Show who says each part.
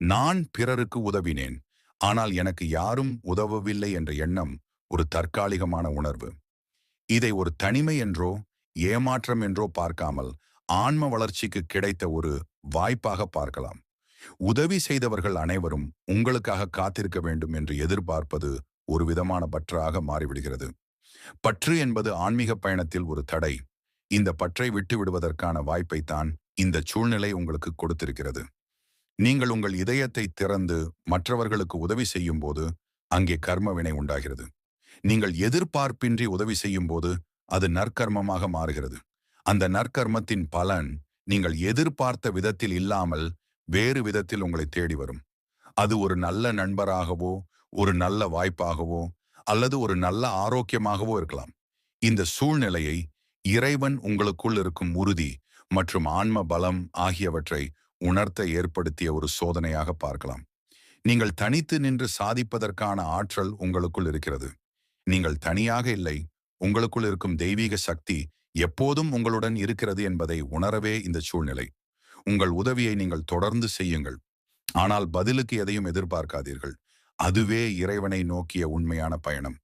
Speaker 1: நான் பிறருக்கு உதவினேன், ஆனால் எனக்கு யாரும் உதவவில்லை என்ற எண்ணம் ஒரு தற்காலிகமான உணர்வு. இதை ஒரு தனிமை என்றோ ஏமாற்றம் என்றோ பார்க்காமல் ஆன்ம வளர்ச்சிக்கு கிடைத்த ஒரு வாய்ப்பாக பார்க்கலாம். உதவி செய்தவர்கள் அனைவரும் உங்களுக்காக காத்திருக்க வேண்டும் என்று எதிர்பார்ப்பது ஒரு விதமான பற்றாக மாறிவிடுகிறது. பற்று என்பது ஆன்மீக பயணத்தில் ஒரு தடை. இந்த பற்றை விட்டு விடுவதற்கான வாய்ப்பைத்தான் இந்த சூழ்நிலை உங்களுக்கு கொடுத்திருக்கிறது. நீங்கள் உங்கள் இதயத்தை திறந்து மற்றவர்களுக்கு உதவி செய்யும் போது அங்கே கர்ம வினை உண்டாகிறது. நீங்கள் எதிர்பார்ப்பின்றி உதவி செய்யும் போது அது நற்கர்மமாக மாறுகிறது. அந்த நற்கர்மத்தின் பலன் நீங்கள் எதிர்பார்த்த விதத்தில் இல்லாமல் வேறு விதத்தில் உங்களை தேடி வரும். அது ஒரு நல்ல நண்பராகவோ, ஒரு நல்ல வாய்ப்பாகவோ, அல்லது ஒரு நல்ல ஆரோக்கியமாகவோ இருக்கலாம். இந்த சூழ்நிலையை இறைவன் உங்களுக்குள் இருக்கும் உறுதி மற்றும் ஆன்ம பலம் ஆகியவற்றை உணர்த்த ஏற்படுத்திய ஒரு சோதனையாக பார்க்கலாம். நீங்கள் தனித்து நின்று சாதிப்பதற்கான ஆற்றல் உங்களுக்குள் இருக்கிறது. நீங்கள் தனியாக இல்லை. உங்களுக்குள் இருக்கும் தெய்வீக சக்தி எப்போதும் உங்களுடன் இருக்கிறது என்பதை உணரவே இந்த சூழ்நிலை. உங்கள் உதவியை நீங்கள் தொடர்ந்து செய்யுங்கள். ஆனால் பதிலுக்கு எதையும் எதிர்பார்க்காதீர்கள். அதுவே இறைவனை நோக்கிய உண்மையான பயணம்.